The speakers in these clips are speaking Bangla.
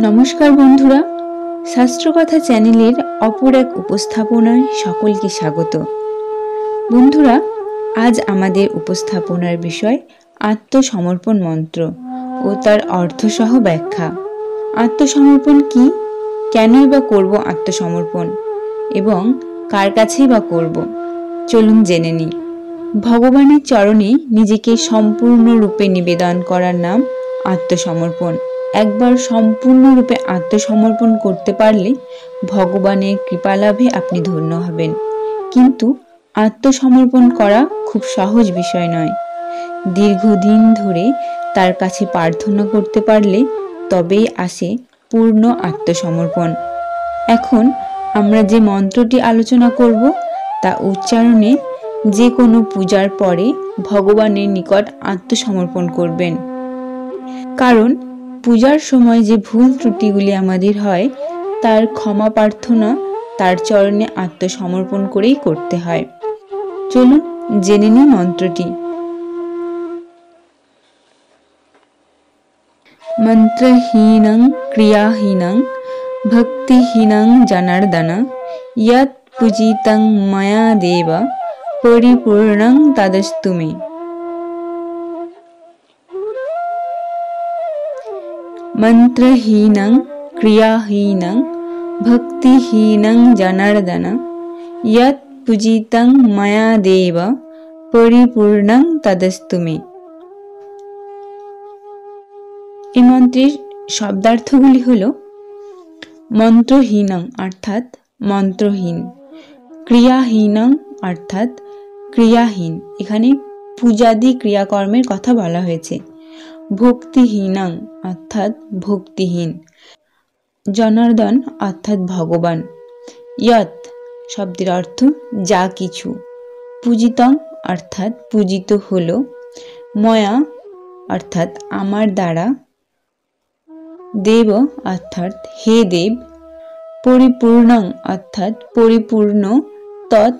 নমস্কার বন্ধুরা, শাস্ত্রকথা চ্যানেলের অপর এক উপস্থাপনায় সকলকে স্বাগত। বন্ধুরা, আজ আমাদের উপস্থাপনার বিষয় আত্মসমর্পণ মন্ত্র ও তার অর্থসহ ব্যাখ্যা। আত্মসমর্পণ কি, কেনই বা করব আত্মসমর্পণ এবং কার কাছেই বা করব, চলুন জেনে নিই। ভগবানের চরণে নিজেকে সম্পূর্ণরূপে নিবেদন করার নাম আত্মসমর্পণ। একবার সম্পূর্ণরূপে আত্মসমর্পণ করতে পারলে ভগবানের কৃপালাভে আপনি ধন্য হবেন। কিন্তু আত্মসমর্পণ করা খুব সহজ বিষয় নয়। দীর্ঘদিন ধরে তার কাছে প্রার্থনা করতে পারলে তবেই আসে পূর্ণ আত্মসমর্পণ। এখন আমরা যে মন্ত্রটি আলোচনা করব তা উচ্চারণে যে কোনো পূজার পরে ভগবানের নিকট আত্মসমর্পণ করবেন। কারণ পূজার সময় যে ভুল ত্রুটিগুলি আমাদের হয় তার ক্ষমা প্রার্থনা তার চরণে আত্মসমর্পণ করেই করতে হয়। চলুন জেনে নিই মন্ত্রটি। মন্ত্রহীনং ক্রিয়াহীনং ভক্তিহীনং জনার্দন ইয়ৎ পূজিতং ময়া দেব পরিপূর্ণং তদস্তু মে। মন্ত্রহীনং ক্রিয়াহীনং ভক্তিহীনং জনার্দন ইয়ৎ পূজিতং ময়া দেব পরিপূর্ণং তদস্তু মে। এই মন্ত্রের শব্দার্থগুলি হল মন্ত্রহীনং অর্থাৎ মন্ত্রহীন, ক্রিয়াহীনং অর্থাৎ ক্রিয়াহীন, এখানে পূজাদি ক্রিয়াকর্মের কথা বলা হয়েছে। ভক্তিহীনং অর্থাৎ ভক্তিহীন, জনার্দন অর্থাৎ ভগবান, ইয়ৎ শব্দের অর্থ যা কিছু, পূজিতং অর্থাৎ পূজিত হলো, ময়া অর্থাৎ আমার দ্বারা, দেব অর্থাৎ হে দেব, পরিপূর্ণং অর্থাৎ পরিপূর্ণ, তৎ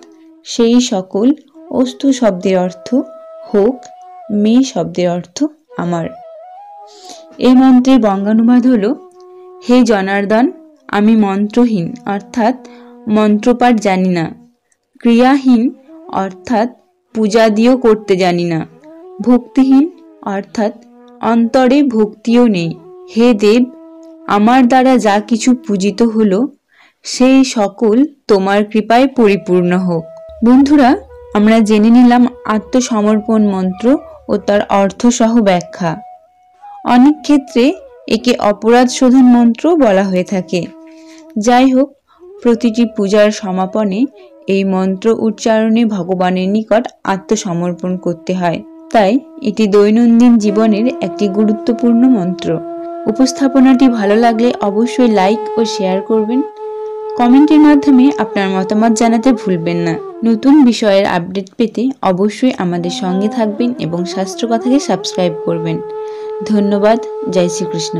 সেই সকল, অস্তু শব্দের অর্থ হোক, মে শব্দের অর্থ আমার। এই মন্ত্রের বঙ্গানুবাদ হল, হে জনার্দন, আমি মন্ত্রহীন অর্থাৎ মন্ত্রপাঠ জানি না, ক্রিয়াহীন অর্থাৎ পূজাদিও করতে জানি না, ভক্তিহীন অর্থাৎ অন্তরে ভক্তিও নেই। হে দেব, আমার দ্বারা যা কিছু পূজিত হলো সেই সকল তোমার কৃপায় পরিপূর্ণ হোক। বন্ধুরা, আমরা জেনে নিলাম আত্মসমর্পণ মন্ত্র ও তার অর্থসহ ব্যাখ্যা। অনেক ক্ষেত্রে একে অপরাধ শোধন মন্ত্র বলা হয়ে থাকে। যাই হোক, প্রতিটি পূজার সমাপনে এই মন্ত্র উচ্চারণে ভগবানের নিকট আত্মসমর্পণ করতে হয়। তাই এটি দৈনন্দিন জীবনের একটি গুরুত্বপূর্ণ মন্ত্র। উপস্থাপনাটি ভালো লাগলে অবশ্যই লাইক ও শেয়ার করবেন। কমেন্টের মাধ্যমে আপনার মতামত জানাতে ভুলবেন না। নতুন বিষয়ের আপডেট পেতে অবশ্যই আমাদের সঙ্গে থাকবেন এবং শাস্ত্রকথাকে সাবস্ক্রাইব করবেন। ধন্যবাদ। জয় শ্রীকৃষ্ণ।